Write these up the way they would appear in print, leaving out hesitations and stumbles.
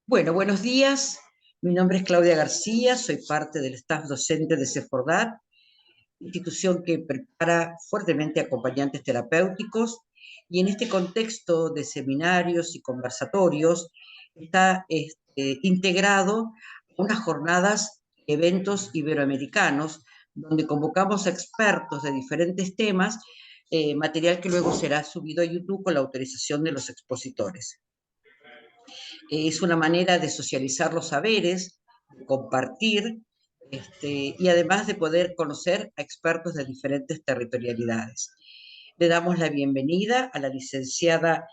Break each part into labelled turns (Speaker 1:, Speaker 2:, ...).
Speaker 1: Bueno, buenos días. Mi nombre es Claudia García, soy parte del staff docente de CEFORDAT, institución que prepara fuertemente acompañantes terapéuticos, y en este contexto de seminarios y conversatorios está integrado a unas jornadas, eventos iberoamericanos, donde convocamos a expertos de diferentes temas, material que luego será subido a YouTube con la autorización de los expositores. Es una manera de socializar los saberes, de compartir, y además de poder conocer a expertos de diferentes territorialidades. Le damos la bienvenida a la licenciada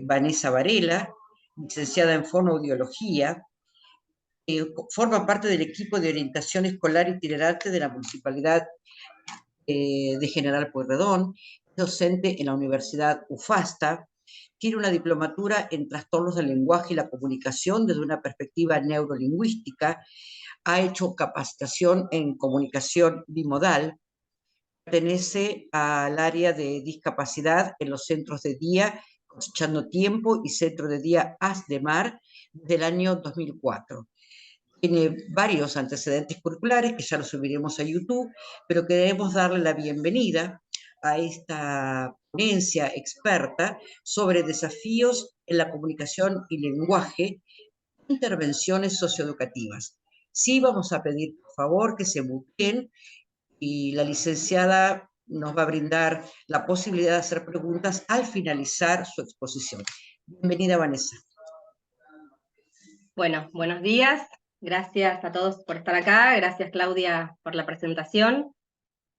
Speaker 1: Vanessa Varela, licenciada en fonoaudiología, que forma parte del equipo de orientación escolar itinerante de la Municipalidad de General Pueyrredón, docente en la Universidad UFASTA, tiene una diplomatura en trastornos del lenguaje y la comunicación desde una perspectiva neurolingüística, ha hecho capacitación en comunicación bimodal, pertenece al área de discapacidad en los centros de día Cosechando Tiempo y Centro de Día Haz de Mar del año 2004. Tiene varios antecedentes curriculares que ya los subiremos a YouTube, pero queremos darle la bienvenida a esta ponencia experta sobre desafíos en la comunicación y lenguaje, intervenciones socioeducativas. Sí, vamos a pedir, por favor, que se muteen y la licenciada nos va a brindar la posibilidad de hacer preguntas al finalizar su exposición. Bienvenida, Vanessa.
Speaker 2: Bueno, buenos días. Gracias a todos por estar acá. Gracias, Claudia, por la presentación.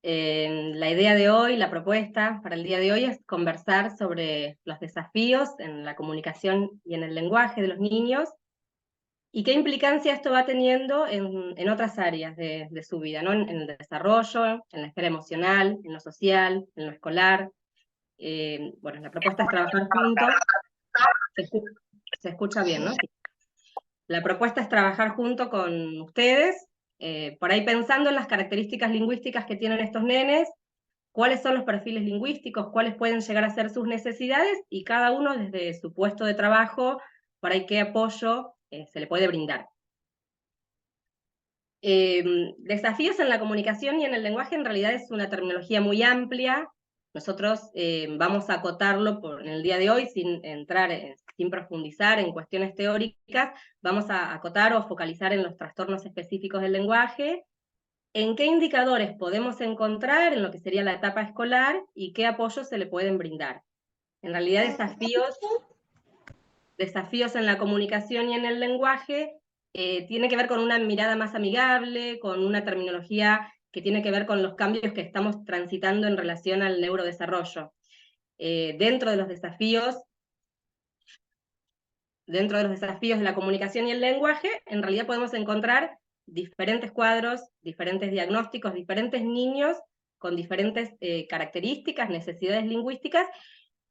Speaker 2: La idea de hoy, la propuesta para el día de hoy es conversar sobre los desafíos en la comunicación y en el lenguaje de los niños y qué implicancia esto va teniendo en otras áreas de su vida, ¿no? En el desarrollo, en la esfera emocional, en lo social, en lo escolar. Bueno, la propuesta es trabajar juntos. Se escucha bien, ¿no? Sí. La propuesta es trabajar junto con ustedes, por ahí pensando en las características lingüísticas que tienen estos nenes, cuáles son los perfiles lingüísticos, cuáles pueden llegar a ser sus necesidades, y cada uno desde su puesto de trabajo, por ahí qué apoyo se le puede brindar. Desafíos en la comunicación y en el lenguaje en realidad es una terminología muy amplia. Nosotros vamos a acotarlo en el día de hoy sin entrar, sin profundizar en cuestiones teóricas, vamos a acotar o focalizar en los trastornos específicos del lenguaje, en qué indicadores podemos encontrar en lo que sería la etapa escolar y qué apoyos se le pueden brindar. En realidad desafíos en la comunicación y en el lenguaje tiene que ver con una mirada más amigable, con una terminología que tiene que ver con los cambios que estamos transitando en relación al neurodesarrollo. Dentro de los desafíos de la comunicación y el lenguaje, en realidad podemos encontrar diferentes cuadros, diferentes diagnósticos, diferentes niños con diferentes características, necesidades lingüísticas,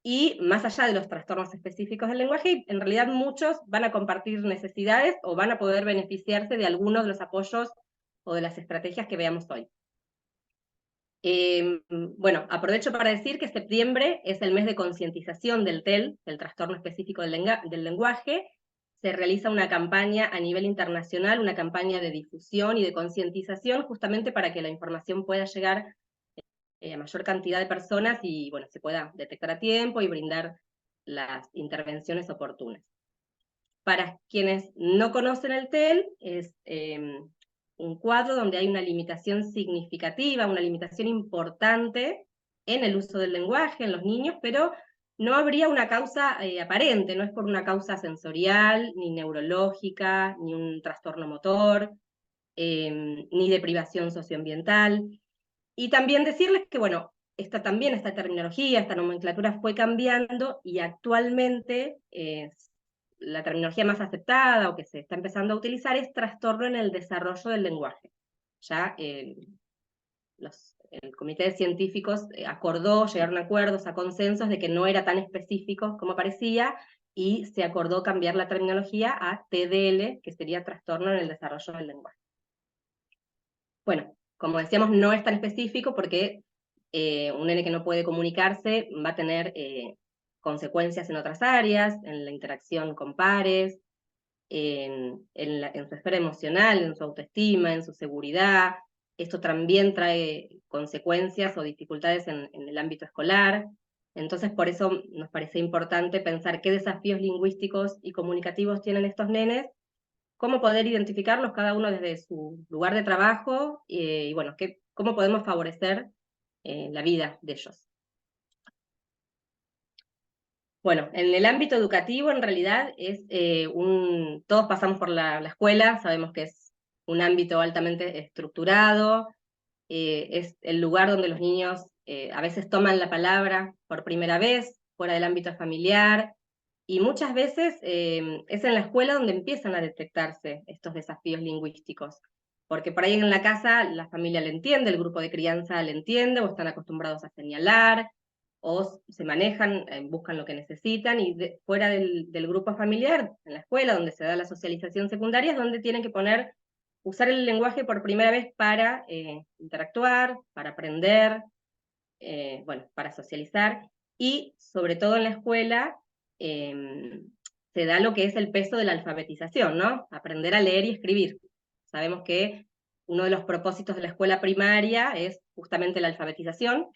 Speaker 2: y más allá de los trastornos específicos del lenguaje, en realidad muchos van a compartir necesidades o van a poder beneficiarse de algunos de los apoyos o de las estrategias que veamos hoy. Bueno, aprovecho para decir que septiembre es el mes de concientización del TEL, del trastorno específico del lenguaje. Se realiza una campaña a nivel internacional, una campaña de difusión y de concientización, justamente para que la información pueda llegar a mayor cantidad de personas y bueno, se pueda detectar a tiempo y brindar las intervenciones oportunas. Para quienes no conocen el TEL, es un cuadro donde hay una limitación significativa, una limitación importante en el uso del lenguaje en los niños, pero no habría una causa aparente, no es por una causa sensorial, ni neurológica, ni un trastorno motor, ni de privación socioambiental. Y también decirles que, bueno, esta terminología, esta nomenclatura fue cambiando y actualmente la terminología más aceptada o que se está empezando a utilizar es trastorno en el desarrollo del lenguaje. Ya el comité de científicos llegaron a acuerdos, a consensos de que no era tan específico como parecía, y se acordó cambiar la terminología a TDL, que sería trastorno en el desarrollo del lenguaje. Bueno, como decíamos, no es tan específico porque un nene que no puede comunicarse va a tener consecuencias en otras áreas, en la interacción con pares, en su esfera emocional, en su autoestima, en su seguridad. Esto también trae consecuencias o dificultades en el ámbito escolar. Entonces, por eso nos parece importante pensar qué desafíos lingüísticos y comunicativos tienen estos nenes, cómo poder identificarlos cada uno desde su lugar de trabajo, y bueno, cómo podemos favorecer la vida de ellos. Bueno, en el ámbito educativo, en realidad, todos pasamos por la escuela, sabemos que es un ámbito altamente estructurado, es el lugar donde los niños a veces toman la palabra por primera vez, fuera del ámbito familiar, y muchas veces es en la escuela donde empiezan a detectarse estos desafíos lingüísticos, porque por ahí en la casa la familia le entiende, el grupo de crianza le entiende, o están acostumbrados a señalar, o se manejan, buscan lo que necesitan, y fuera del grupo familiar, en la escuela, donde se da la socialización secundaria, es donde tienen que usar el lenguaje por primera vez para interactuar, para aprender, bueno, para socializar, y sobre todo en la escuela se da lo que es el peso de la alfabetización, ¿no? Aprender a leer y escribir. Sabemos que uno de los propósitos de la escuela primaria es justamente la alfabetización,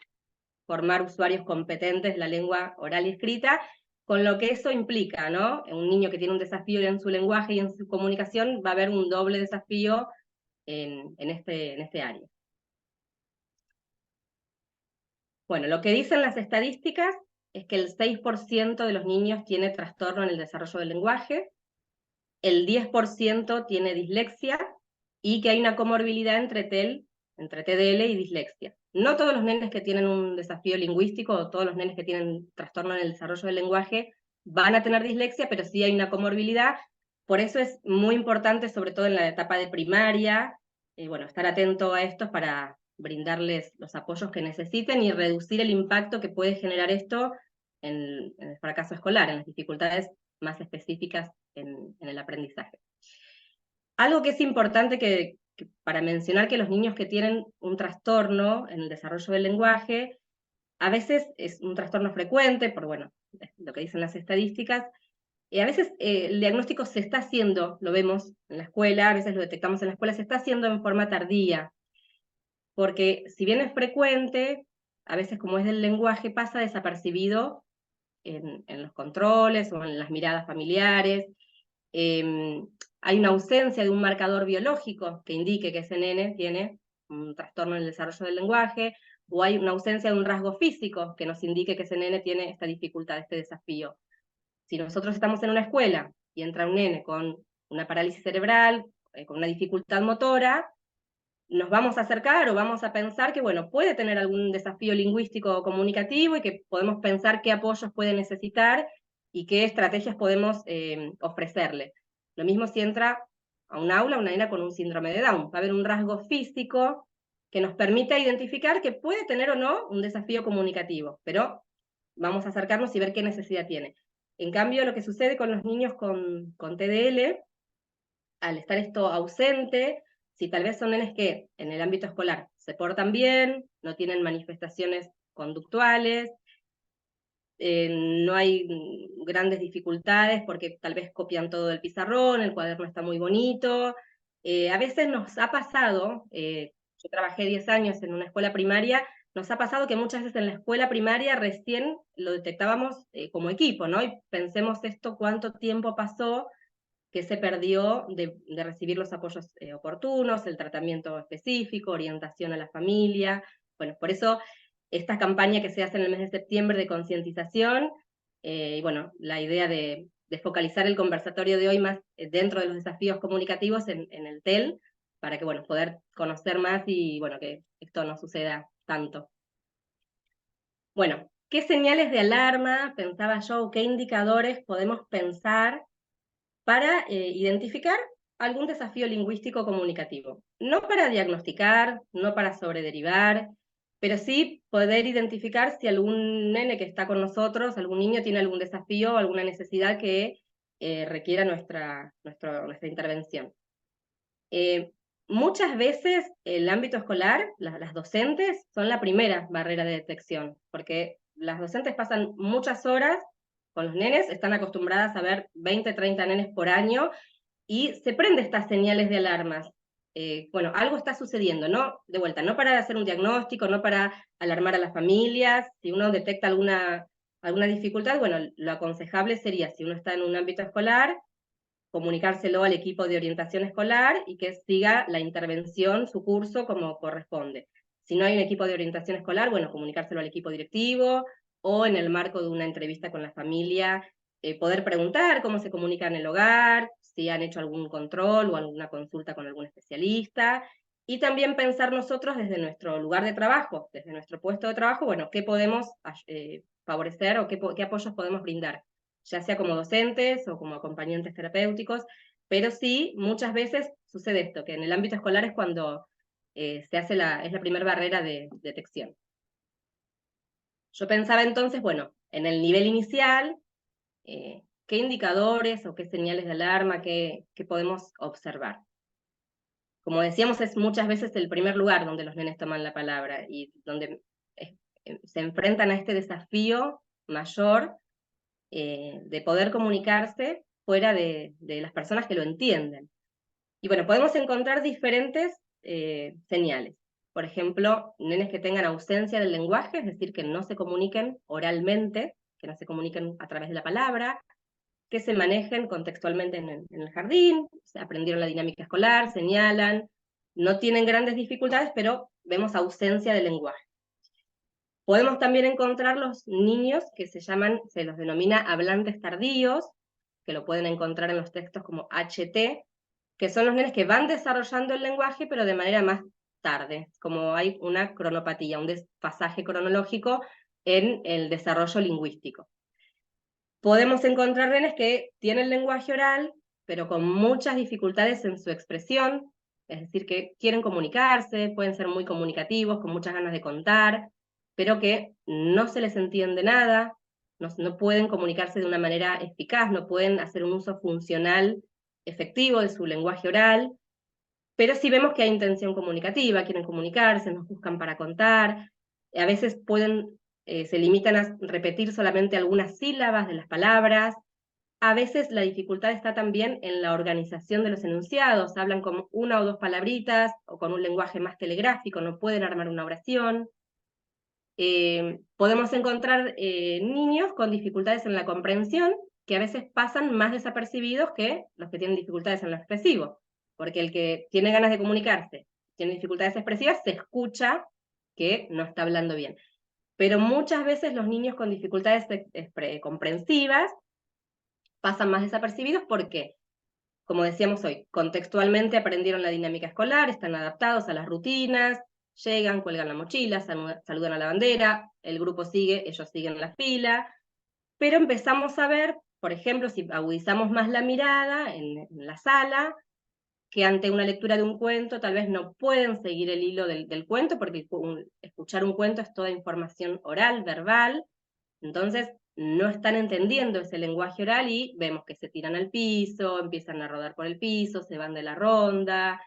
Speaker 2: formar usuarios competentes de la lengua oral y escrita, con lo que eso implica, ¿no? Un niño que tiene un desafío en su lenguaje y en su comunicación va a haber un doble desafío en este área. Bueno, lo que dicen las estadísticas es que el 6% de los niños tiene trastorno en el desarrollo del lenguaje, el 10% tiene dislexia, y que hay una comorbilidad entre TDL y dislexia. No todos los nenes que tienen un desafío lingüístico o todos los nenes que tienen trastorno en el desarrollo del lenguaje van a tener dislexia, pero sí hay una comorbilidad. Por eso es muy importante, sobre todo en la etapa de primaria, bueno, estar atento a esto para brindarles los apoyos que necesiten y reducir el impacto que puede generar esto en el fracaso escolar, en las dificultades más específicas en el aprendizaje. Algo que es importante para mencionar, que los niños que tienen un trastorno en el desarrollo del lenguaje, a veces es un trastorno frecuente, por bueno, lo que dicen las estadísticas, a veces el diagnóstico se está haciendo, lo vemos en la escuela, a veces lo detectamos en la escuela, se está haciendo en forma tardía, porque si bien es frecuente, a veces como es del lenguaje pasa desapercibido en los controles o en las miradas familiares. Hay una ausencia de un marcador biológico que indique que ese nene tiene un trastorno en el desarrollo del lenguaje, o hay una ausencia de un rasgo físico que nos indique que ese nene tiene esta dificultad, este desafío. Si nosotros estamos en una escuela y entra un nene con una parálisis cerebral, con una dificultad motora, nos vamos a acercar o vamos a pensar que, bueno, puede tener algún desafío lingüístico o comunicativo, y que podemos pensar qué apoyos puede necesitar y qué estrategias podemos ofrecerle. Lo mismo si entra a un aula una nena con un síndrome de Down. Va a haber un rasgo físico que nos permita identificar que puede tener o no un desafío comunicativo, pero vamos a acercarnos y ver qué necesidad tiene. En cambio, lo que sucede con los niños con TDL, al estar esto ausente, si tal vez son nenes que en el ámbito escolar se portan bien, no tienen manifestaciones conductuales, no hay grandes dificultades porque tal vez copian todo del pizarrón, el cuaderno está muy bonito. A veces nos ha pasado, yo trabajé 10 años en una escuela primaria, nos ha pasado que muchas veces en la escuela primaria recién lo detectábamos como equipo, ¿no? Y pensemos esto, cuánto tiempo pasó que se perdió de recibir los apoyos oportunos, el tratamiento específico, orientación a la familia. Bueno, por eso esta campaña que se hace en el mes de septiembre de concientización, y bueno, la idea de focalizar el conversatorio de hoy más dentro de los desafíos comunicativos en el TEL, para que, bueno, poder conocer más y, bueno, que esto no suceda tanto. Bueno, ¿qué señales de alarma, pensaba yo, qué indicadores podemos pensar para identificar algún desafío lingüístico comunicativo? No para diagnosticar, no para sobrederivar, pero sí poder identificar si algún nene que está con nosotros, algún niño tiene algún desafío o alguna necesidad que requiera nuestra intervención. Muchas veces el ámbito escolar, las docentes, son la primera barrera de detección, porque las docentes pasan muchas horas con los nenes, están acostumbradas a ver 20, 30 nenes por año, y se prende estas señales de alarmas. Bueno, algo está sucediendo, ¿no? De vuelta, no para hacer un diagnóstico, no para alarmar a las familias. Si uno detecta alguna dificultad, bueno, lo aconsejable sería, si uno está en un ámbito escolar, comunicárselo al equipo de orientación escolar y que siga la intervención, su curso, como corresponde. Si no hay un equipo de orientación escolar, bueno, comunicárselo al equipo directivo, o en el marco de una entrevista con la familia, poder preguntar cómo se comunica en el hogar, si han hecho algún control o alguna consulta con algún especialista, y también pensar nosotros desde nuestro lugar de trabajo, desde nuestro puesto de trabajo, bueno, qué podemos favorecer o qué apoyos podemos brindar, ya sea como docentes o como acompañantes terapéuticos, pero sí, muchas veces sucede esto, que en el ámbito escolar es cuando es la primera barrera de detección. Yo pensaba entonces, bueno, en el nivel inicial, qué indicadores o qué señales de alarma, qué podemos observar. Como decíamos, es muchas veces el primer lugar donde los nenes toman la palabra y donde se enfrentan a este desafío mayor de poder comunicarse fuera de las personas que lo entienden. Y bueno, podemos encontrar diferentes señales. Por ejemplo, nenes que tengan ausencia del lenguaje, es decir, que no se comuniquen oralmente, que no se comuniquen a través de la palabra, que se manejen contextualmente en el jardín, aprendieron la dinámica escolar, señalan, no tienen grandes dificultades, pero vemos ausencia de lenguaje. Podemos también encontrar los niños que se los denomina hablantes tardíos, que lo pueden encontrar en los textos como HT, que son los nenes que van desarrollando el lenguaje, pero de manera más tarde, como hay una cronopatía, un desfasaje cronológico en el desarrollo lingüístico. Podemos encontrar nenes que tienen lenguaje oral, pero con muchas dificultades en su expresión, es decir, que quieren comunicarse, pueden ser muy comunicativos, con muchas ganas de contar, pero que no se les entiende nada, no pueden comunicarse de una manera eficaz, no pueden hacer un uso funcional efectivo de su lenguaje oral, pero sí vemos que hay intención comunicativa, quieren comunicarse, nos buscan para contar, a veces se limitan a repetir solamente algunas sílabas de las palabras, a veces la dificultad está también en la organización de los enunciados, hablan con una o dos palabritas o con un lenguaje más telegráfico, no pueden armar una oración. Podemos encontrar niños con dificultades en la comprensión, que a veces pasan más desapercibidos que los que tienen dificultades en lo expresivo, porque el que tiene ganas de comunicarse, tiene dificultades expresivas, se escucha que no está hablando bien. Pero muchas veces los niños con dificultades comprensivas pasan más desapercibidos porque, como decíamos hoy, contextualmente aprendieron la dinámica escolar, están adaptados a las rutinas, llegan, cuelgan la mochila, saludan a la bandera, el grupo sigue, ellos siguen la fila, pero empezamos a ver, por ejemplo, si agudizamos más la mirada en la sala, que ante una lectura de un cuento tal vez no pueden seguir el hilo del cuento, porque escuchar un cuento es toda información oral, verbal, entonces no están entendiendo ese lenguaje oral y vemos que se tiran al piso, empiezan a rodar por el piso, se van de la ronda,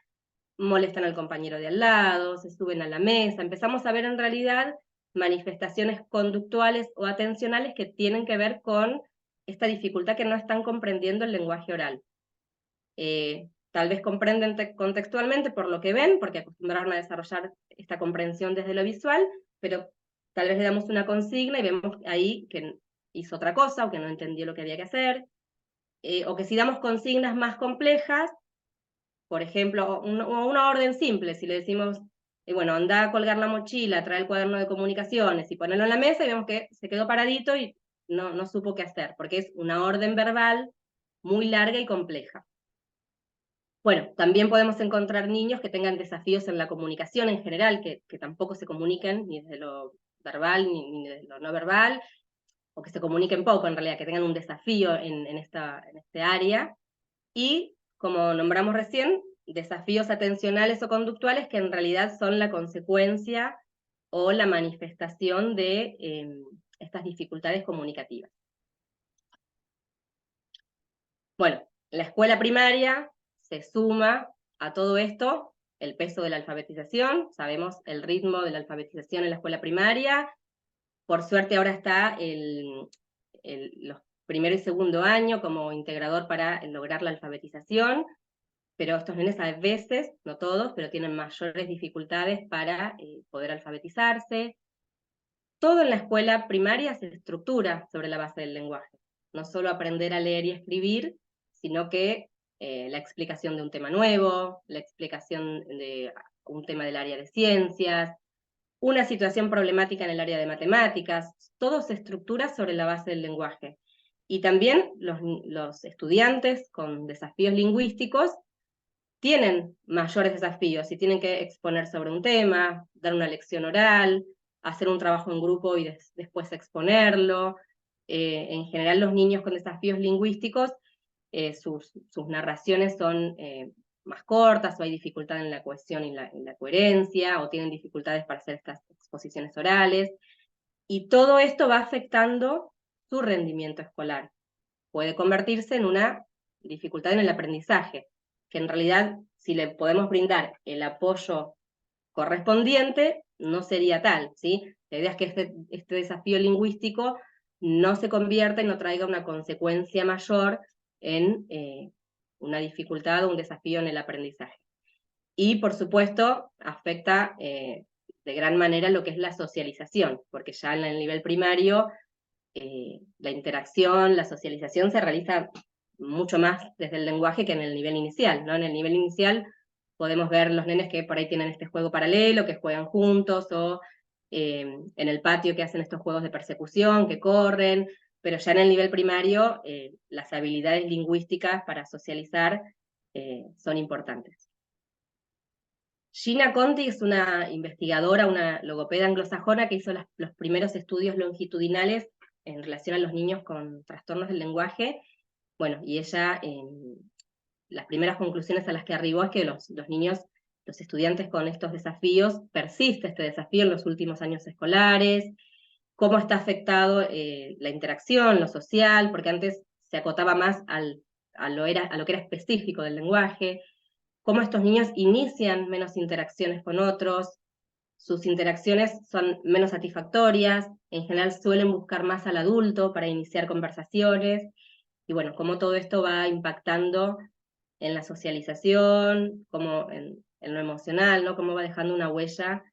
Speaker 2: molestan al compañero de al lado, se suben a la mesa. Empezamos a ver en realidad manifestaciones conductuales o atencionales que tienen que ver con esta dificultad que no están comprendiendo el lenguaje oral. Tal vez comprenden contextualmente por lo que ven, porque acostumbraron a desarrollar esta comprensión desde lo visual, pero tal vez le damos una consigna y vemos ahí que hizo otra cosa o que no entendió lo que había que hacer, o que si damos consignas más complejas, por ejemplo, una orden simple, si le decimos, bueno, anda a colgar la mochila, trae el cuaderno de comunicaciones y ponerlo en la mesa, y vemos que se quedó paradito y no supo qué hacer, porque es una orden verbal muy larga y compleja. Bueno, también podemos encontrar niños que tengan desafíos en la comunicación en general, que tampoco se comuniquen ni desde lo verbal ni desde lo no verbal, o que se comuniquen poco en realidad, que tengan un desafío en este área. Y, como nombramos recién, desafíos atencionales o conductuales que en realidad son la consecuencia o la manifestación de estas dificultades comunicativas. Bueno, la escuela primaria se suma a todo esto el peso de la alfabetización, sabemos el ritmo de la alfabetización en la escuela primaria, por suerte ahora está los primero y segundo año como integrador para lograr la alfabetización, pero estos nenes a veces, no todos, pero tienen mayores dificultades para poder alfabetizarse. Todo en la escuela primaria se estructura sobre la base del lenguaje. No solo aprender a leer y escribir, sino que la explicación de un tema nuevo, la explicación de un tema del área de ciencias, una situación problemática en el área de matemáticas, todo se estructura sobre la base del lenguaje. Y también los estudiantes con desafíos lingüísticos tienen mayores desafíos y tienen que exponer sobre un tema, dar una lección oral, hacer un trabajo en grupo y después exponerlo. En general los niños con desafíos lingüísticos, sus narraciones son más cortas, o hay dificultad en la cohesión y la coherencia, o tienen dificultades para hacer estas exposiciones orales, y todo esto va afectando su rendimiento escolar. Puede convertirse en una dificultad en el aprendizaje, que en realidad, si le podemos brindar el apoyo correspondiente, no sería tal, ¿sí? La idea es que este desafío lingüístico no se convierta y no traiga una consecuencia mayor en una dificultad o un desafío en el aprendizaje. Y, por supuesto, afecta de gran manera lo que es la socialización, porque ya en el nivel primario la interacción, la socialización se realiza mucho más desde el lenguaje que en el nivel inicial, ¿no? En el nivel inicial podemos ver los nenes que por ahí tienen este juego paralelo, que juegan juntos, o en el patio que hacen estos juegos de persecución, que corren, pero ya en el nivel primario las habilidades lingüísticas para socializar son importantes. Gina Conti es una investigadora, una logopeda anglosajona que hizo los primeros estudios longitudinales en relación a los niños con trastornos del lenguaje. Bueno, y ella, las primeras conclusiones a las que arribó es que los niños, los estudiantes con estos desafíos, persiste este desafío en los últimos años escolares, cómo está afectado la interacción, lo social, porque antes se acotaba más a lo que era específico del lenguaje, cómo estos niños inician menos interacciones con otros, sus interacciones son menos satisfactorias, en general suelen buscar más al adulto para iniciar conversaciones, y bueno, cómo todo esto va impactando en la socialización, como en lo emocional, ¿no? Cómo va dejando una huella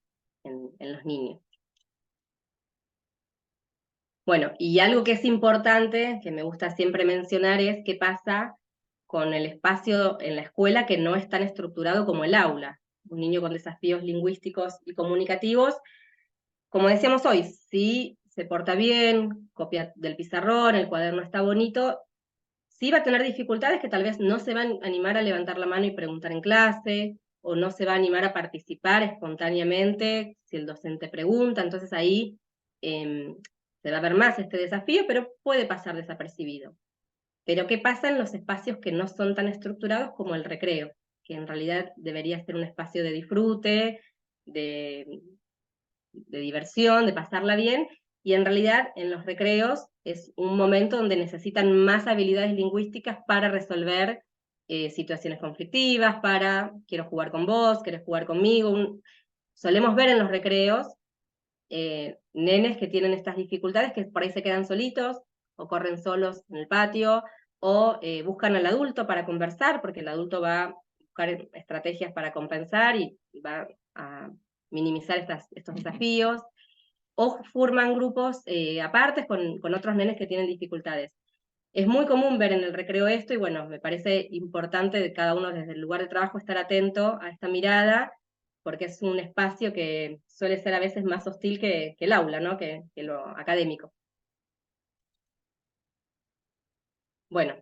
Speaker 2: en los niños. Bueno, y algo que es importante, que me gusta siempre mencionar, es qué pasa con el espacio en la escuela que no es tan estructurado como el aula. Un niño con desafíos lingüísticos y comunicativos, como decíamos hoy, si se porta bien, copia del pizarrón, el cuaderno está bonito, sí va a tener dificultades que tal vez no se van a animar a levantar la mano y preguntar en clase, o no se va a animar a participar espontáneamente si el docente pregunta, entonces ahí se va a ver más este desafío, pero puede pasar desapercibido. Pero ¿qué pasa en los espacios que no son tan estructurados como el recreo? Que en realidad debería ser un espacio de disfrute, de diversión, de pasarla bien, y en realidad en los recreos es un momento donde necesitan más habilidades lingüísticas para resolver situaciones conflictivas, para quiero jugar con vos, querés jugar conmigo. Solemos ver en los recreos nenes que tienen estas dificultades, que por ahí se quedan solitos, o corren solos en el patio, o buscan al adulto para conversar, porque el adulto va a buscar estrategias para compensar y va a minimizar estos desafíos, o forman grupos apartes con otros nenes que tienen dificultades. Es muy común ver en el recreo esto, y bueno, me parece importante de cada uno desde el lugar de trabajo estar atento a esta mirada, porque es un espacio que suele ser a veces más hostil que el aula, ¿no? que lo académico. Bueno,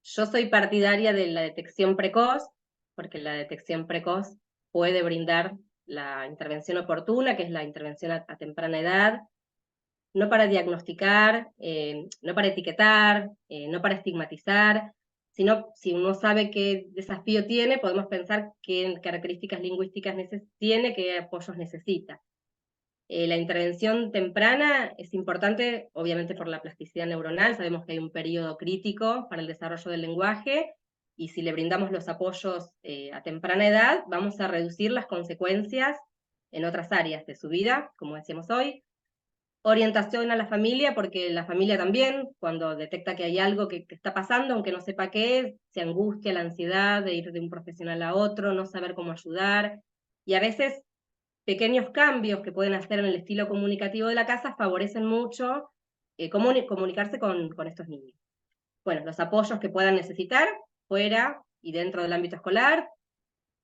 Speaker 2: yo soy partidaria de la detección precoz, porque la detección precoz puede brindar la intervención oportuna, que es la intervención a temprana edad, no para diagnosticar, no para etiquetar, no para estigmatizar, sino si uno sabe qué desafío tiene, podemos pensar qué características lingüísticas tiene, qué apoyos necesita. La intervención temprana es importante, obviamente por la plasticidad neuronal, sabemos que hay un periodo crítico para el desarrollo del lenguaje, y si le brindamos los apoyos a temprana edad, vamos a reducir las consecuencias en otras áreas de su vida, como decíamos hoy, Orientación a la familia, porque la familia también, cuando detecta que hay algo que está pasando, aunque no sepa qué es, se angustia, la ansiedad de ir de un profesional a otro, no saber cómo ayudar, y a veces pequeños cambios que pueden hacer en el estilo comunicativo de la casa favorecen mucho comunicarse con estos niños. Bueno, los apoyos que puedan necesitar fuera y dentro del ámbito escolar,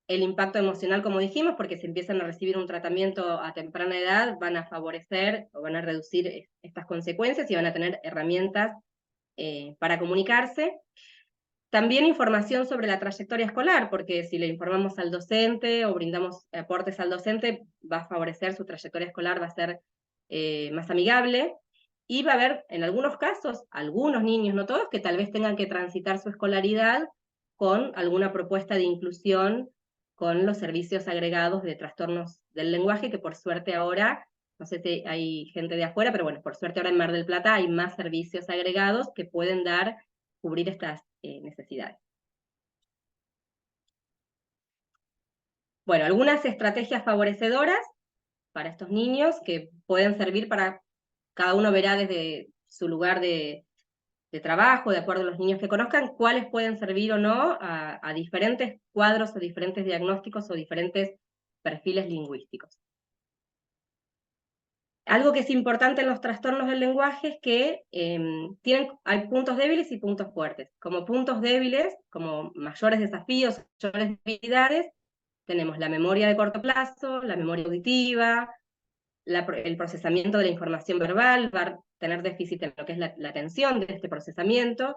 Speaker 2: el impacto emocional, como dijimos, porque si empiezan a recibir un tratamiento a temprana edad, van a favorecer o van a reducir estas consecuencias y van a tener herramientas para comunicarse. También información sobre la trayectoria escolar, porque si le informamos al docente o brindamos aportes al docente, va a favorecer su trayectoria escolar, va a ser más amigable, y va a haber, en algunos casos, algunos niños, no todos, que tal vez tengan que transitar su escolaridad con alguna propuesta de inclusión con los servicios agregados de trastornos del lenguaje, que por suerte ahora, no sé si hay gente de afuera, pero bueno, por suerte ahora en Mar del Plata hay más servicios agregados que pueden cubrir estas necesidades. Bueno, algunas estrategias favorecedoras para estos niños que pueden servir para, cada uno verá desde su lugar de trabajo, de acuerdo a los niños que conozcan, cuáles pueden servir o no a diferentes cuadros o diferentes diagnósticos o diferentes perfiles lingüísticos. Algo que es importante en los trastornos del lenguaje es que hay puntos débiles y puntos fuertes. Como puntos débiles, como mayores desafíos, mayores debilidades, tenemos la memoria de corto plazo, la memoria auditiva, el procesamiento de la información verbal, va a tener déficit en lo que es la atención de este procesamiento,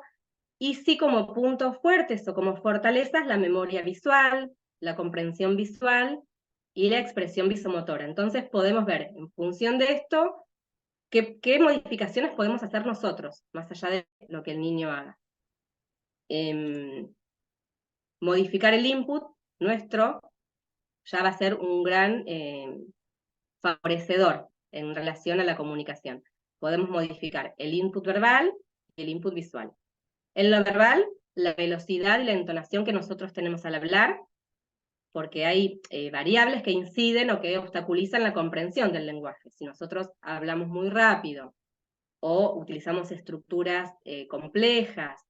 Speaker 2: y sí como puntos fuertes o como fortalezas la memoria visual, la comprensión visual y la expresión visomotora. Entonces podemos ver, en función de esto, qué modificaciones podemos hacer nosotros, más allá de lo que el niño haga. Modificar el input nuestro ya va a ser un gran favorecedor en relación a la comunicación. Podemos modificar el input verbal y el input visual. En lo verbal, la velocidad y la entonación que nosotros tenemos al hablar, porque hay variables que inciden o que obstaculizan la comprensión del lenguaje. Si nosotros hablamos muy rápido o utilizamos estructuras complejas,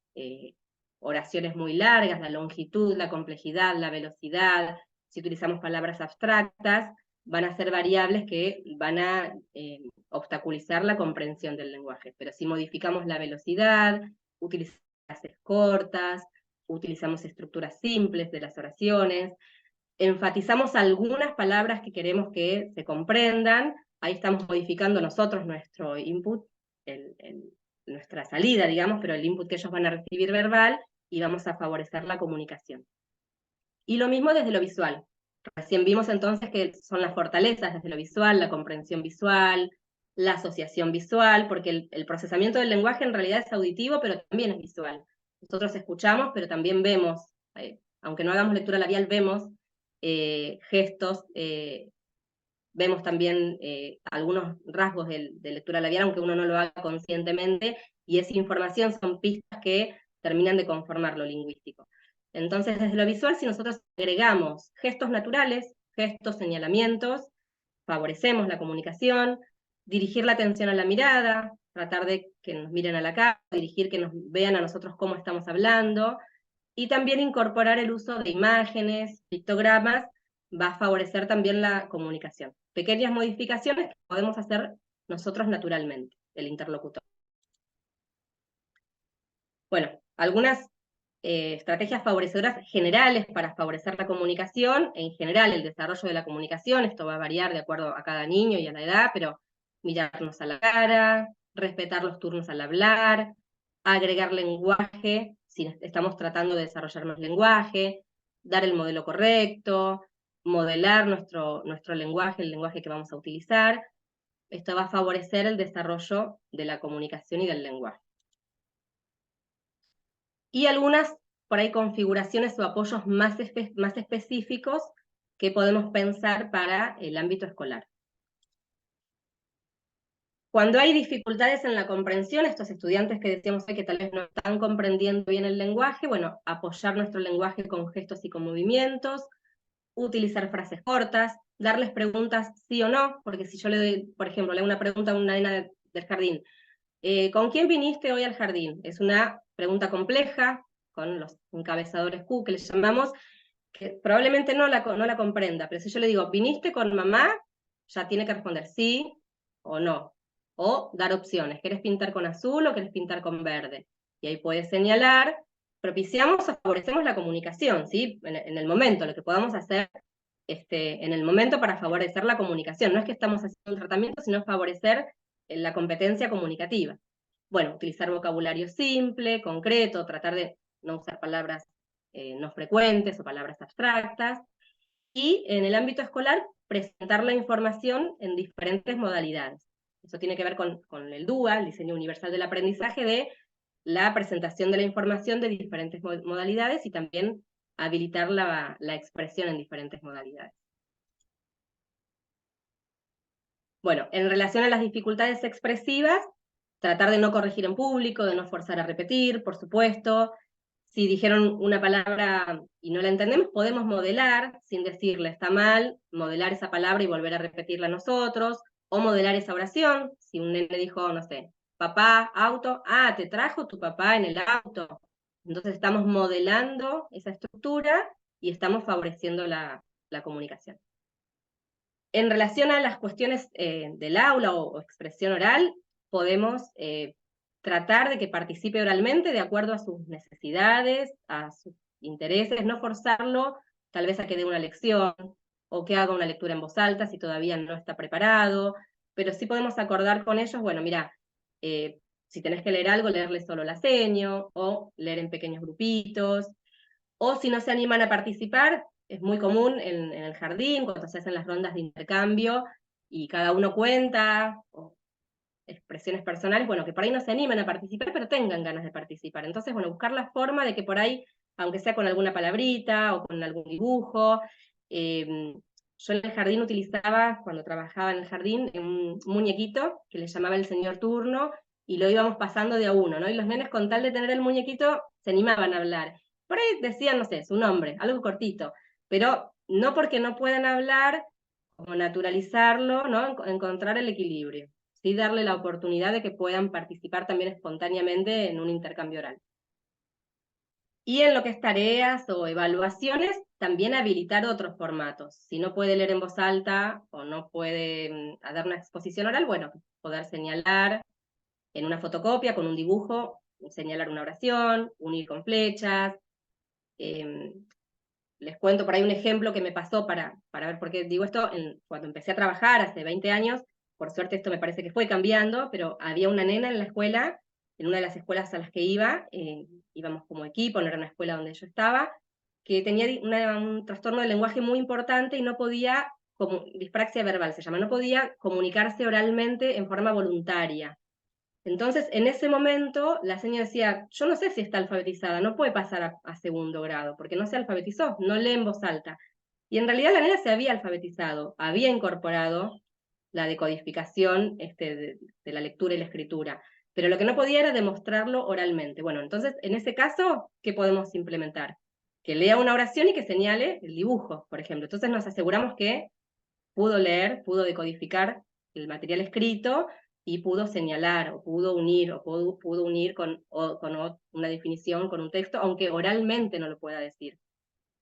Speaker 2: oraciones muy largas, la longitud, la complejidad, la velocidad, si utilizamos palabras abstractas, van a ser variables que van a obstaculizar la comprensión del lenguaje. Pero si modificamos la velocidad, utilizamos frases cortas, utilizamos estructuras simples de las oraciones, enfatizamos algunas palabras que queremos que se comprendan, ahí estamos modificando nosotros nuestro input, nuestra salida, digamos, pero el input que ellos van a recibir verbal, y vamos a favorecer la comunicación. Y lo mismo desde lo visual. Recién vimos entonces que son las fortalezas desde lo visual, la comprensión visual, la asociación visual, porque el procesamiento del lenguaje en realidad es auditivo, pero también es visual. Nosotros escuchamos, pero también vemos, aunque no hagamos lectura labial, vemos gestos, vemos también algunos rasgos de lectura labial, aunque uno no lo haga conscientemente, y esa información son pistas que terminan de conformar lo lingüístico. Entonces, desde lo visual, si nosotros agregamos gestos naturales, gestos, señalamientos, favorecemos la comunicación, dirigir la atención a la mirada, tratar de que nos miren a la cara, dirigir que nos vean a nosotros cómo estamos hablando, y también incorporar el uso de imágenes, pictogramas, va a favorecer también la comunicación. Pequeñas modificaciones que podemos hacer nosotros naturalmente, el interlocutor. Bueno, algunas estrategias favorecedoras generales para favorecer la comunicación, en general el desarrollo de la comunicación, esto va a variar de acuerdo a cada niño y a la edad, pero mirarnos a la cara, respetar los turnos al hablar, agregar lenguaje, si estamos tratando de desarrollar más lenguaje, dar el modelo correcto, modelar nuestro lenguaje, el lenguaje que vamos a utilizar. Esto va a favorecer el desarrollo de la comunicación y del lenguaje. Y algunas, por ahí, configuraciones o apoyos más específicos que podemos pensar para el ámbito escolar. Cuando hay dificultades en la comprensión, estos estudiantes que decíamos que tal vez no están comprendiendo bien el lenguaje, bueno, apoyar nuestro lenguaje con gestos y con movimientos, utilizar frases cortas, darles preguntas sí o no, porque si yo le doy, por ejemplo, le hago una pregunta a una nena del jardín, ¿con quién viniste hoy al jardín? Es una pregunta compleja, con los encabezadores Q que le llamamos, que probablemente no la comprenda, pero si yo le digo, ¿viniste con mamá? Ya tiene que responder sí o no, o dar opciones, ¿querés pintar con azul o querés pintar con verde? Y ahí puede señalar, propiciamos o favorecemos la comunicación, ¿sí? En el momento, lo que podamos hacer en el momento para favorecer la comunicación. No es que estamos haciendo un tratamiento, sino favorecer la competencia comunicativa. Bueno, utilizar vocabulario simple, concreto, tratar de no usar palabras no frecuentes o palabras abstractas, y en el ámbito escolar presentar la información en diferentes modalidades. Eso tiene que ver con el DUA, el Diseño Universal del Aprendizaje, de la presentación de la información de diferentes modalidades y también habilitar la expresión en diferentes modalidades. Bueno, en relación a las dificultades expresivas, tratar de no corregir en público, de no forzar a repetir, por supuesto. Si dijeron una palabra y no la entendemos, podemos modelar, sin decirle está mal, modelar esa palabra y volver a repetirla nosotros, o modelar esa oración. Si un nene dijo, no sé, papá, auto, te trajo tu papá en el auto. Entonces estamos modelando esa estructura y estamos favoreciendo la comunicación. En relación a las cuestiones del aula o expresión oral, podemos tratar de que participe oralmente de acuerdo a sus necesidades, a sus intereses, no forzarlo tal vez a que dé una lección o que haga una lectura en voz alta si todavía no está preparado, pero sí podemos acordar con ellos, bueno, mira, si tenés que leer algo, leerle solo la seño, o leer en pequeños grupitos, o si no se animan a participar, es muy común en el jardín, cuando se hacen las rondas de intercambio, y cada uno cuenta, o expresiones personales, bueno, que por ahí no se animan a participar, pero tengan ganas de participar. Entonces, bueno, buscar la forma de que por ahí, aunque sea con alguna palabrita, o con algún dibujo, yo en el jardín utilizaba, cuando trabajaba en el jardín, un muñequito que le llamaba el señor turno, y lo íbamos pasando de a uno, ¿no? Y los nenes con tal de tener el muñequito, se animaban a hablar. Por ahí decían, no sé, su nombre, algo cortito, pero no porque no puedan hablar, como naturalizarlo, ¿no? Encontrar el equilibrio, sí darle la oportunidad de que puedan participar también espontáneamente en un intercambio oral. Y en lo que es tareas o evaluaciones, también habilitar otros formatos. Si no puede leer en voz alta o no puede dar una exposición oral, bueno, poder señalar en una fotocopia con un dibujo, señalar una oración, unir con flechas. Les cuento por ahí un ejemplo que me pasó para ver por qué digo esto. Cuando empecé a trabajar hace 20 años, por suerte esto me parece que fue cambiando, pero había una nena en la escuela, en una de las escuelas a las que iba, íbamos como equipo, no era una escuela donde yo estaba, que tenía un trastorno del lenguaje muy importante y no podía, como dispraxia verbal se llama, no podía comunicarse oralmente en forma voluntaria. Entonces, en ese momento, la señora decía, yo no sé si está alfabetizada, no puede pasar a segundo grado, porque no se alfabetizó, no lee en voz alta. Y en realidad la nena se había alfabetizado, había incorporado la decodificación de la lectura y la escritura, pero lo que no podía era demostrarlo oralmente. Bueno, entonces, en ese caso, ¿qué podemos implementar? Que lea una oración y que señale el dibujo, por ejemplo. Entonces nos aseguramos que pudo leer, pudo decodificar el material escrito y pudo señalar, o pudo unir, o pudo unir con una definición, con un texto, aunque oralmente no lo pueda decir.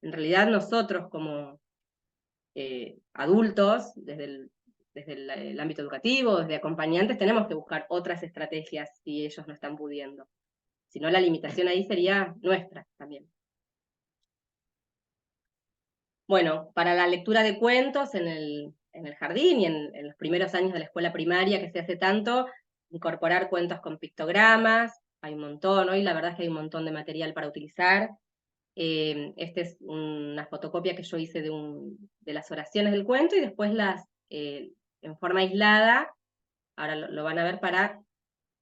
Speaker 2: En realidad nosotros como adultos, desde el ámbito educativo, desde acompañantes, tenemos que buscar otras estrategias si ellos no están pudiendo. Si no, la limitación ahí sería nuestra también. Bueno, para la lectura de cuentos en el jardín y en los primeros años de la escuela primaria, que se hace tanto, incorporar cuentos con pictogramas, hay un montón, hoy la verdad es que hay un montón de material para utilizar. Esta es una fotocopia que yo hice de las oraciones del cuento, y después en forma aislada, ahora lo van a ver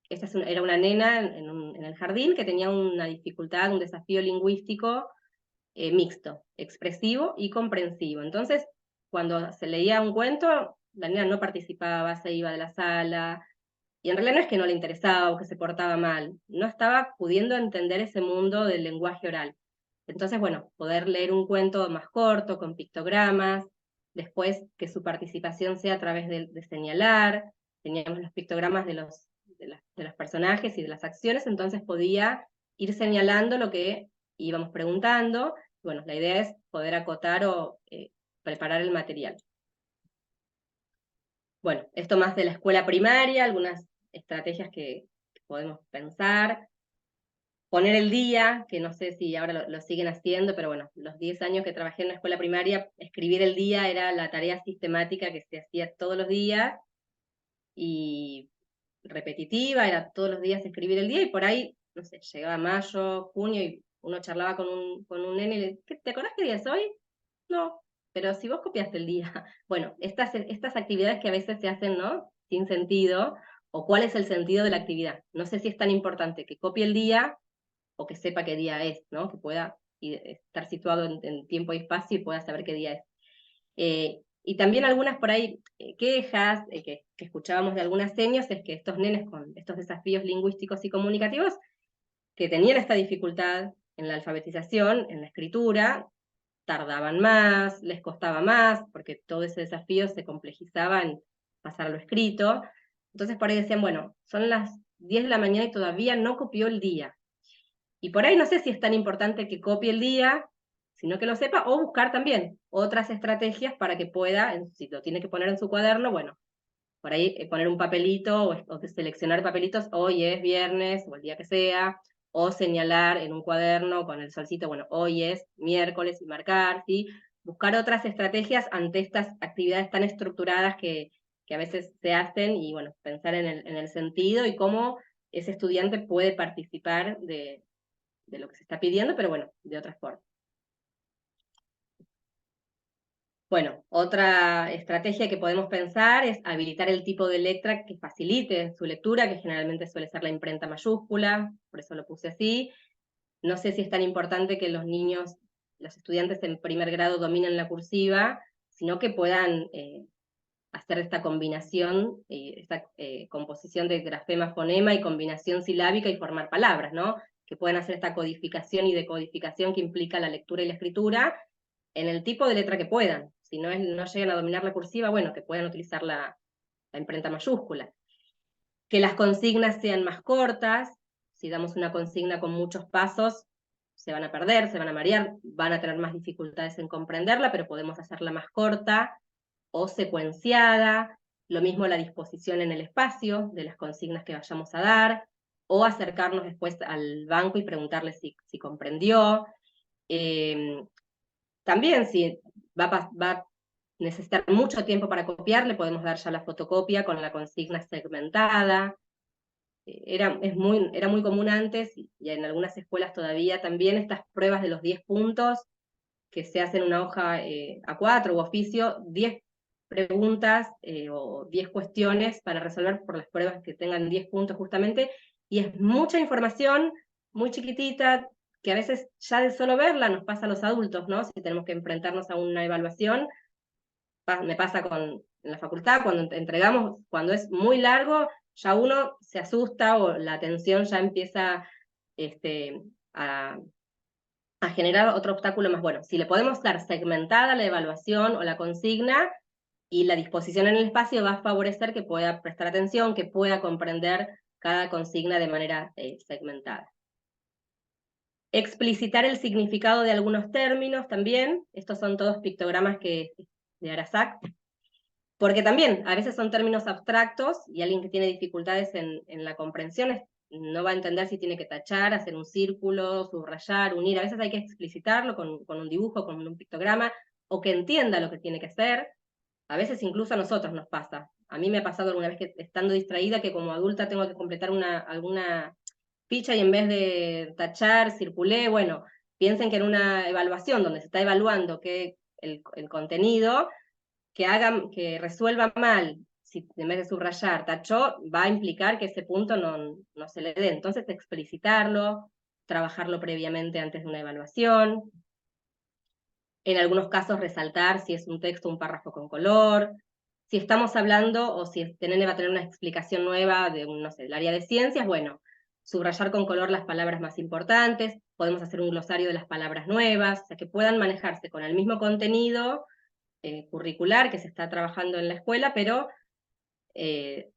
Speaker 2: era una nena en el jardín que tenía una dificultad, un desafío lingüístico mixto, expresivo y comprensivo. Entonces, cuando se leía un cuento, la niña no participaba, se iba de la sala, y en realidad no es que no le interesaba o que se portaba mal, no estaba pudiendo entender ese mundo del lenguaje oral. Entonces, bueno, poder leer un cuento más corto, con pictogramas, después que su participación sea a través de señalar, teníamos los pictogramas de los personajes y de las acciones, entonces podía ir señalando lo que íbamos preguntando. Bueno, la idea es poder acotar o preparar el material. Bueno, esto más de la escuela primaria, algunas estrategias que podemos pensar. Poner el día, que no sé si ahora lo siguen haciendo, pero bueno, los 10 años que trabajé en la escuela primaria, escribir el día era la tarea sistemática que se hacía todos los días, y repetitiva, era todos los días escribir el día, y por ahí, no sé, llegaba mayo, junio, y uno charlaba con un nene, y le decía, ¿te acordás qué día es hoy? No, pero si vos copiaste el día. Bueno, estas actividades que a veces se hacen, ¿no?, sin sentido, o cuál es el sentido de la actividad. No sé si es tan importante que copie el día, o que sepa qué día es, ¿no?, que pueda estar situado en tiempo y espacio y pueda saber qué día es. Y también algunas por ahí quejas que escuchábamos de algunas señas, es que estos nenes con estos desafíos lingüísticos y comunicativos, que tenían esta dificultad en la alfabetización, en la escritura, tardaban más, les costaba más, porque todo ese desafío se complejizaba en pasar a lo escrito. Entonces por ahí decían, bueno, son las 10 de la mañana y todavía no copió el día. Y por ahí no sé si es tan importante que copie el día, sino que lo sepa, o buscar también otras estrategias para que pueda, si lo tiene que poner en su cuaderno, bueno, por ahí poner un papelito, o seleccionar papelitos, hoy es viernes, o el día que sea, o señalar en un cuaderno con el solcito, bueno, hoy es miércoles, y marcar, ¿sí? Buscar otras estrategias ante estas actividades tan estructuradas que a veces se hacen, y bueno, pensar en el sentido y cómo ese estudiante puede participar de lo que se está pidiendo, pero bueno, de otra forma. Bueno, otra estrategia que podemos pensar es habilitar el tipo de letra que facilite su lectura, que generalmente suele ser la imprenta mayúscula, por eso lo puse así. No sé si es tan importante que los niños, los estudiantes en primer grado dominen la cursiva, sino que puedan hacer esta combinación, esta composición de grafema, fonema y combinación silábica y formar palabras, ¿no? Que puedan hacer esta codificación y decodificación que implica la lectura y la escritura en el tipo de letra que puedan. Si no llegan a dominar la cursiva, bueno, que puedan utilizar la imprenta mayúscula. Que las consignas sean más cortas. Si damos una consigna con muchos pasos, se van a perder, se van a marear, van a tener más dificultades en comprenderla, pero podemos hacerla más corta o secuenciada. Lo mismo la disposición en el espacio de las consignas que vayamos a dar, o acercarnos después al banco y preguntarle si comprendió. También si va a necesitar mucho tiempo para copiar, le podemos dar ya la fotocopia con la consigna segmentada. Era muy común antes, y en algunas escuelas todavía también, estas pruebas de los 10 puntos, que se hacen en una hoja A4 u oficio, 10 preguntas o 10 cuestiones para resolver por las pruebas que tengan 10 puntos justamente, y es mucha información, muy chiquitita, que a veces ya de solo verla nos pasa a los adultos, ¿no? Si tenemos que enfrentarnos a una evaluación, me pasa en la facultad, cuando entregamos, cuando es muy largo, ya uno se asusta o la atención ya empieza a generar otro obstáculo más. Bueno, si le podemos dar segmentada la evaluación o la consigna, y la disposición en el espacio va a favorecer que pueda prestar atención, que pueda comprender cada consigna de manera segmentada. Explicitar el significado de algunos términos también. Estos son todos pictogramas de Arasac, porque también a veces son términos abstractos, y alguien que tiene dificultades en la comprensión no va a entender si tiene que tachar, hacer un círculo, subrayar, unir. A veces hay que explicitarlo con un dibujo, con un pictograma, o que entienda lo que tiene que hacer. A veces incluso a nosotros nos pasa. A mí me ha pasado alguna vez que, estando distraída, que como adulta tengo que completar alguna ficha, y en vez de tachar, circulé. Bueno, piensen que en una evaluación donde se está evaluando el contenido, que resuelva mal, si en vez de subrayar tachó, va a implicar que ese punto no se le dé. Entonces explicitarlo, trabajarlo previamente antes de una evaluación. En algunos casos resaltar si es un texto o un párrafo con color. Si estamos hablando, o si este nene va a tener una explicación nueva de, no sé, del área de ciencias, bueno, subrayar con color las palabras más importantes. Podemos hacer un glosario de las palabras nuevas, o sea, que puedan manejarse con el mismo contenido, curricular que se está trabajando en la escuela, pero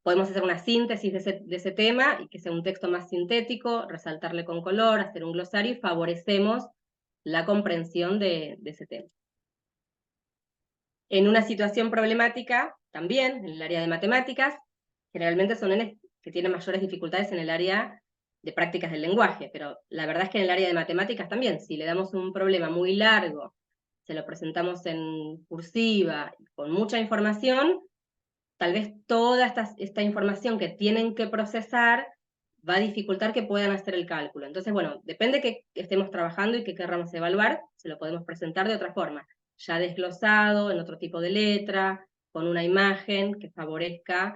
Speaker 2: podemos hacer una síntesis de ese tema y que sea un texto más sintético, resaltarle con color, hacer un glosario y favorecemos la comprensión de ese tema. En una situación problemática, también, en el área de matemáticas, generalmente son nenes que tienen mayores dificultades en el área de prácticas del lenguaje, pero la verdad es que en el área de matemáticas también, si le damos un problema muy largo, se lo presentamos en cursiva, con mucha información, tal vez toda esta información que tienen que procesar va a dificultar que puedan hacer el cálculo. Entonces, bueno, depende que estemos trabajando y que querramos evaluar, se lo podemos presentar de otra forma, ya desglosado, en otro tipo de letra, con una imagen que favorezca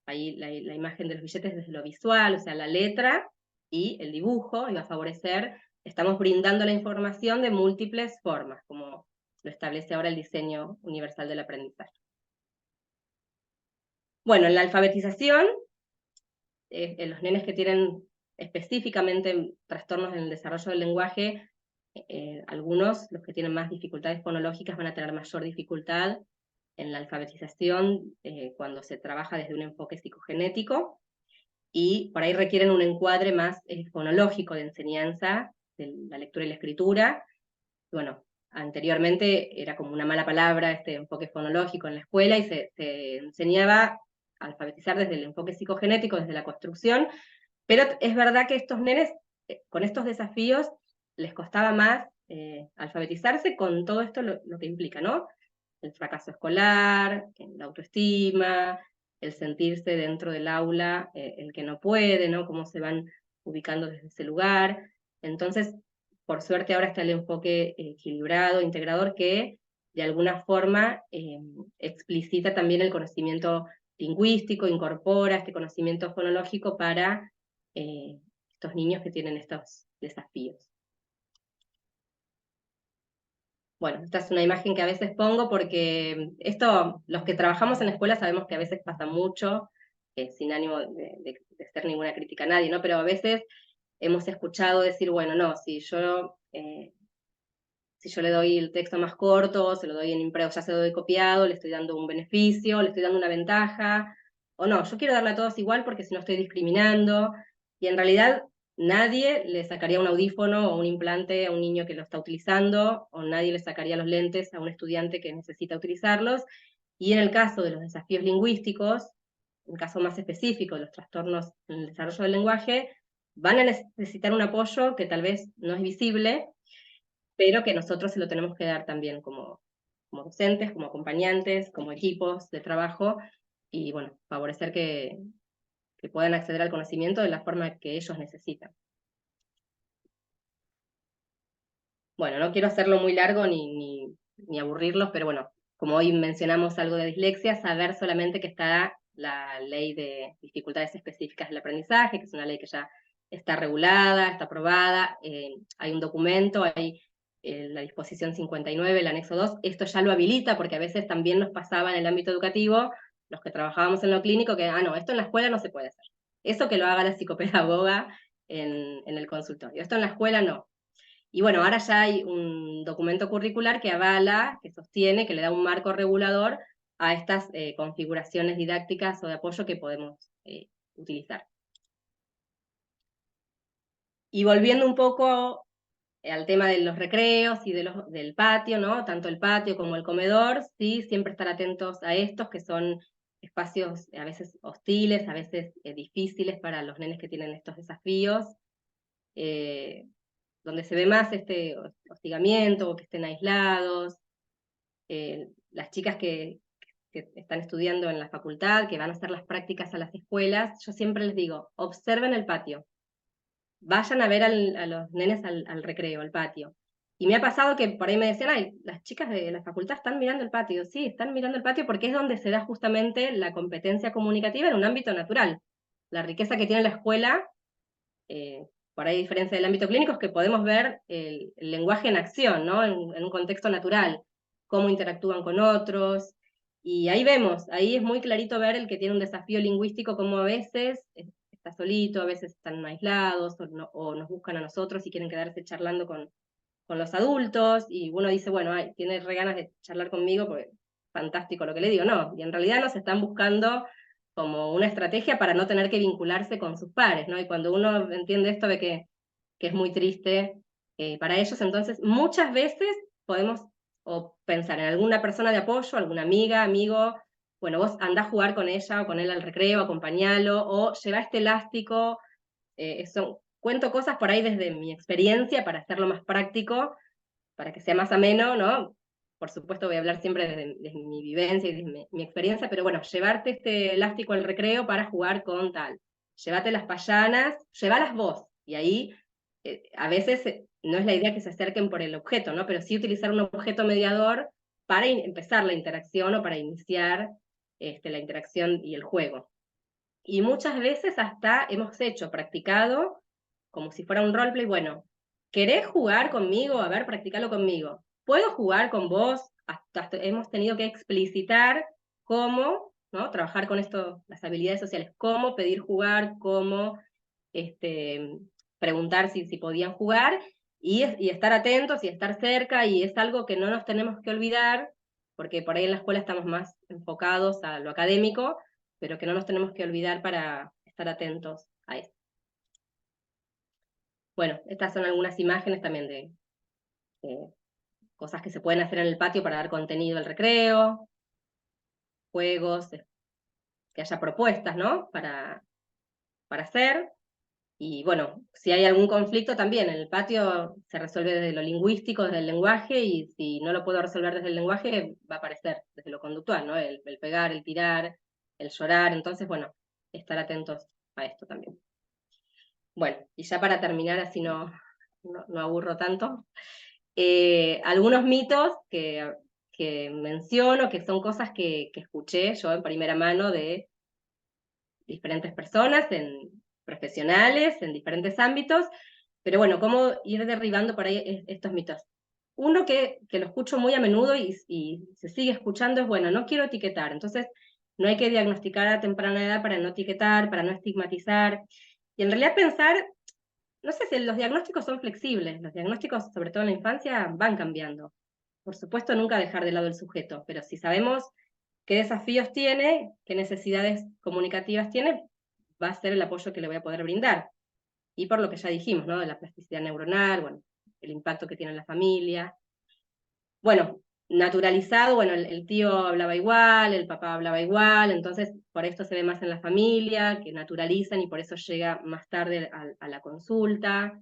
Speaker 2: ahí la imagen de los billetes desde lo visual, o sea, la letra y el dibujo, y va a favorecer, estamos brindando la información de múltiples formas, como lo establece ahora el diseño universal del aprendizaje. Bueno, en la alfabetización, en los nenes que tienen específicamente trastornos en el desarrollo del lenguaje, algunos, los que tienen más dificultades fonológicas, van a tener mayor dificultad en la alfabetización cuando se trabaja desde un enfoque psicogenético, y por ahí requieren un encuadre más fonológico de enseñanza, de la lectura y la escritura. Bueno, anteriormente era como una mala palabra este enfoque fonológico en la escuela, y se enseñaba a alfabetizar desde el enfoque psicogenético, desde la construcción, pero es verdad que estos nenes, con estos desafíos, les costaba más alfabetizarse con todo esto lo que implica, ¿no? El fracaso escolar, la autoestima, el sentirse dentro del aula, el que no puede, ¿no? Cómo se van ubicando desde ese lugar. Entonces, por suerte ahora está el enfoque equilibrado, integrador, que de alguna forma explicita también el conocimiento lingüístico, incorpora este conocimiento fonológico para estos niños que tienen estos desafíos. Bueno, esta es una imagen que a veces pongo porque esto, los que trabajamos en la escuela sabemos que a veces pasa mucho, sin ánimo de hacer ninguna crítica a nadie, ¿no? Pero a veces hemos escuchado decir, bueno, no, si yo le doy el texto más corto, se lo doy en impreso, ya se lo doy copiado, le estoy dando un beneficio, le estoy dando una ventaja, o no, yo quiero darle a todos igual porque si no estoy discriminando, y en realidad nadie le sacaría un audífono o un implante a un niño que lo está utilizando, o nadie le sacaría los lentes a un estudiante que necesita utilizarlos, y en el caso de los desafíos lingüísticos, en el caso más específico de los trastornos en el desarrollo del lenguaje, van a necesitar un apoyo que tal vez no es visible, pero que nosotros se lo tenemos que dar también como docentes, como acompañantes, como equipos de trabajo, y bueno, favorecer que puedan acceder al conocimiento de la forma que ellos necesitan. Bueno, no quiero hacerlo muy largo ni aburrirlos, pero bueno, como hoy mencionamos algo de dislexia, saber solamente que está la ley de dificultades específicas del aprendizaje, que es una ley que ya está regulada, está aprobada, hay un documento, hay la disposición 59, el anexo 2, esto ya lo habilita, porque a veces también nos pasaba en el ámbito educativo, los que trabajábamos en lo clínico, que, no, esto en la escuela no se puede hacer. Eso que lo haga la psicopedagoga en el consultorio. Esto en la escuela no. Y bueno, ahora ya hay un documento curricular que avala, que sostiene, que le da un marco regulador a estas configuraciones didácticas o de apoyo que podemos utilizar. Y volviendo un poco al tema de los recreos y del patio, ¿no? Tanto el patio como el comedor, sí, siempre estar atentos a estos, que son espacios a veces hostiles, a veces difíciles para los nenes que tienen estos desafíos, donde se ve más este hostigamiento, o que estén aislados. Las chicas que están estudiando en la facultad, que van a hacer las prácticas a las escuelas, yo siempre les digo, observen el patio, vayan a ver a los nenes al recreo, al patio. Y me ha pasado que por ahí me decían, ay, las chicas de la facultad están mirando el patio. Sí, están mirando el patio porque es donde se da justamente la competencia comunicativa en un ámbito natural. La riqueza que tiene la escuela, por ahí a diferencia del ámbito clínico, es que podemos ver el lenguaje en acción, ¿no? En un contexto natural, cómo interactúan con otros, y ahí vemos, ahí es muy clarito ver el que tiene un desafío lingüístico, como a veces está solito, a veces están aislados, o nos buscan a nosotros y quieren quedarse charlando con los adultos, y uno dice, bueno, ay, tiene re ganas de charlar conmigo porque fantástico lo que le digo, no, y en realidad nos están buscando como una estrategia para no tener que vincularse con sus pares, ¿no? Y cuando uno entiende esto ve que es muy triste para ellos, entonces muchas veces podemos o pensar en alguna persona de apoyo, alguna amiga, amigo, bueno, vos andá a jugar con ella o con él al recreo, acompañalo, o lleva este elástico, cuento cosas por ahí desde mi experiencia para hacerlo más práctico, para que sea más ameno, ¿no? Por supuesto voy a hablar siempre desde mi vivencia y desde mi experiencia, pero bueno, llevarte este elástico al recreo para jugar con tal. Llévate las payanas, llévalas vos, y ahí a veces no es la idea que se acerquen por el objeto, ¿no? Pero sí utilizar un objeto mediador para empezar la interacción o para iniciar la interacción y el juego. Y muchas veces hasta hemos practicado, como si fuera un roleplay, bueno, ¿querés jugar conmigo? A ver, practicalo conmigo. ¿Puedo jugar con vos? Hasta hemos tenido que explicitar cómo, ¿no? Trabajar con esto, las habilidades sociales, cómo pedir jugar, cómo preguntar si podían jugar, y estar atentos y estar cerca, y es algo que no nos tenemos que olvidar, porque por ahí en la escuela estamos más enfocados a lo académico, pero que no nos tenemos que olvidar para estar atentos a esto. Bueno, estas son algunas imágenes también de cosas que se pueden hacer en el patio para dar contenido al recreo, juegos, que haya propuestas, ¿no? Para hacer. Y bueno, si hay algún conflicto también, en el patio se resuelve desde lo lingüístico, desde el lenguaje, y si no lo puedo resolver desde el lenguaje, va a aparecer desde lo conductual, ¿no? El pegar, el tirar, el llorar, entonces, bueno, estar atentos a esto también. Bueno, y ya para terminar, así no aburro tanto, algunos mitos que menciono, que son cosas que escuché yo en primera mano de diferentes personas, profesionales, en diferentes ámbitos, pero bueno, cómo ir derribando por ahí estos mitos. Uno que lo escucho muy a menudo y se sigue escuchando es, bueno, no quiero etiquetar, entonces no hay que diagnosticar a temprana edad para no etiquetar, para no estigmatizar, y en realidad pensar, no sé si los diagnósticos son flexibles, los diagnósticos, sobre todo en la infancia, van cambiando. Por supuesto, nunca dejar de lado el sujeto, pero si sabemos qué desafíos tiene, qué necesidades comunicativas tiene, va a ser el apoyo que le voy a poder brindar. Y por lo que ya dijimos, ¿no? De la plasticidad neuronal, bueno, el impacto que tiene en la familia. Bueno, naturalizado, bueno, el tío hablaba igual, el papá hablaba igual, entonces por esto se ve más en la familia, que naturalizan y por eso llega más tarde a la consulta.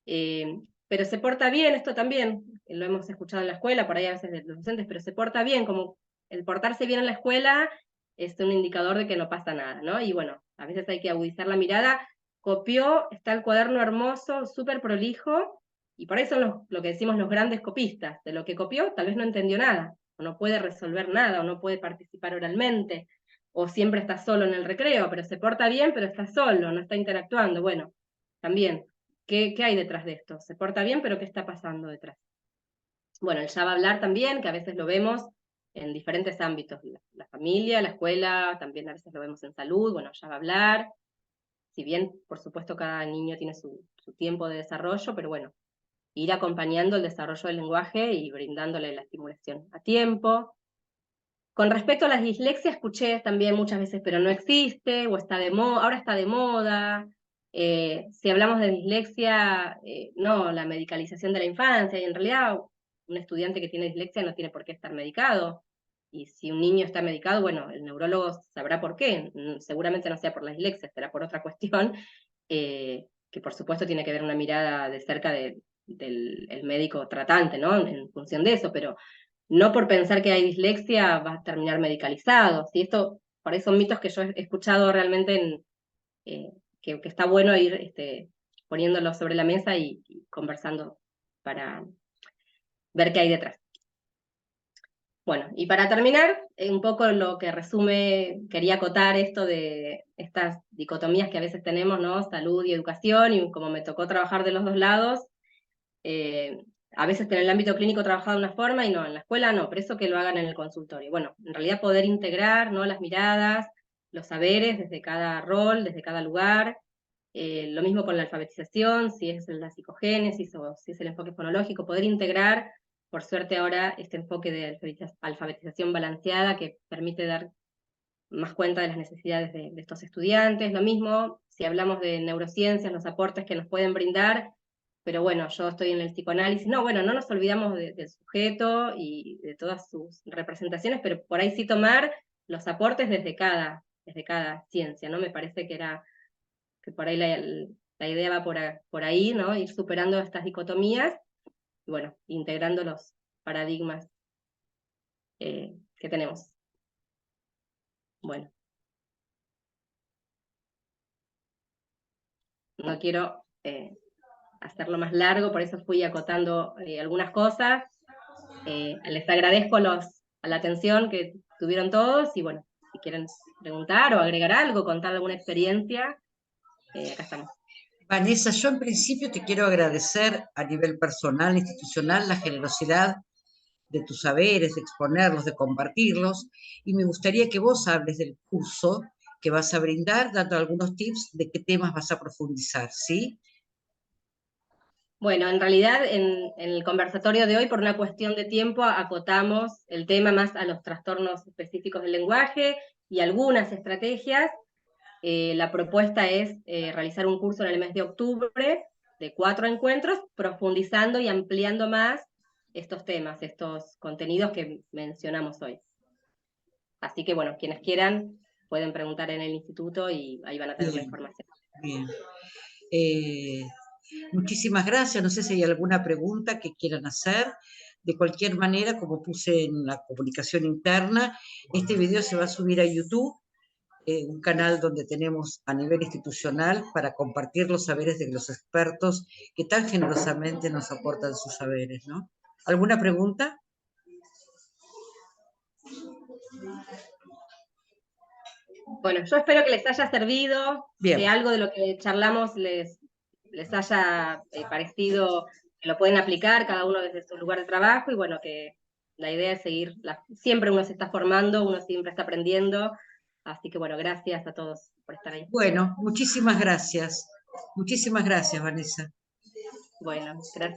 Speaker 2: Pero se porta bien, esto también, lo hemos escuchado en la escuela, por ahí a veces de los docentes, pero se porta bien, como el portarse bien en la escuela es un indicador de que no pasa nada, ¿no? Y bueno, a veces hay que agudizar la mirada, copió, está el cuaderno hermoso, súper prolijo, y por eso son lo que decimos los grandes copistas, de lo que copió tal vez no entendió nada, o no puede resolver nada, o no puede participar oralmente, o siempre está solo en el recreo, pero se porta bien, pero está solo, no está interactuando, bueno, también. ¿Qué hay detrás de esto? Se porta bien, pero ¿qué está pasando detrás? Bueno, el ya va a hablar también, que a veces lo vemos en diferentes ámbitos, la familia, la escuela, también a veces lo vemos en salud, bueno, ya va a hablar, si bien, por supuesto, cada niño tiene su tiempo de desarrollo, pero bueno, ir acompañando el desarrollo del lenguaje y brindándole la estimulación a tiempo. Con respecto a las dislexias, escuché también muchas veces, pero no existe, o está de moda, ahora está de moda. Si hablamos de dislexia, no, la medicalización de la infancia, y en realidad un estudiante que tiene dislexia no tiene por qué estar medicado. Y si un niño está medicado, bueno, el neurólogo sabrá por qué. Seguramente no sea por la dislexia, será por otra cuestión, que por supuesto tiene que ver una mirada de cerca del el médico tratante, ¿no? En función de eso, pero no por pensar que hay dislexia va a terminar medicalizado. ¿Sí? Esto, por ahí son mitos que yo he escuchado realmente que está bueno ir poniéndolo sobre la mesa y conversando para ver qué hay detrás. Bueno, y para terminar, un poco lo que resume, quería acotar esto de estas dicotomías que a veces tenemos, ¿no? Salud y educación, y como me tocó trabajar de los dos lados, a veces en el ámbito clínico trabajado de una forma y no, en la escuela no, pero eso que lo hagan en el consultorio. Bueno, en realidad poder integrar, ¿no? Las miradas, los saberes desde cada rol, desde cada lugar. Lo mismo con la alfabetización, si es la psicogénesis o si es el enfoque fonológico, poder integrar por suerte ahora este enfoque de alfabetización balanceada que permite dar más cuenta de las necesidades de estos estudiantes. Lo mismo, si hablamos de neurociencias, los aportes que nos pueden brindar, pero bueno, yo estoy en el psicoanálisis, no, bueno, no nos olvidamos del sujeto y de todas sus representaciones, pero por ahí sí tomar los aportes desde cada ciencia, ¿no? Me parece que por ahí la idea va por ahí, ¿no? Ir superando estas dicotomías y bueno, integrando los paradigmas que tenemos. Bueno. No quiero hacerlo más largo, por eso fui acotando algunas cosas. Les agradezco a la atención que tuvieron todos, y bueno, si quieren preguntar o agregar algo, contar alguna experiencia, acá estamos.
Speaker 1: Vanessa, yo en principio te quiero agradecer a nivel personal, institucional, la generosidad de tus saberes, de exponerlos, de compartirlos, y me gustaría que vos hables del curso que vas a brindar, dando algunos tips de qué temas vas a profundizar, ¿sí?
Speaker 2: Bueno, en realidad en el conversatorio de hoy, por una cuestión de tiempo, acotamos el tema más a los trastornos específicos del lenguaje y algunas estrategias. La propuesta es realizar un curso en el mes de octubre de 4 encuentros, profundizando y ampliando más estos temas, estos contenidos que mencionamos hoy. Así que bueno, quienes quieran pueden preguntar en el instituto y ahí van a tener la información.
Speaker 1: Bien. Muchísimas gracias. No sé si hay alguna pregunta que quieran hacer. De cualquier manera, como puse en la comunicación interna, este video se va a subir a YouTube, un canal donde tenemos a nivel institucional para compartir los saberes de los expertos que tan generosamente nos aportan sus saberes, ¿no? ¿Alguna pregunta?
Speaker 2: Bueno, yo espero que les haya servido,
Speaker 1: Bien.
Speaker 2: que algo de lo que charlamos les haya parecido que lo pueden aplicar cada uno desde su lugar de trabajo, y bueno, que la idea es seguir, siempre uno se está formando, uno siempre está aprendiendo, así que bueno, gracias a todos por estar ahí.
Speaker 1: Bueno, muchísimas gracias. Muchísimas gracias, Vanessa.
Speaker 2: Bueno, gracias.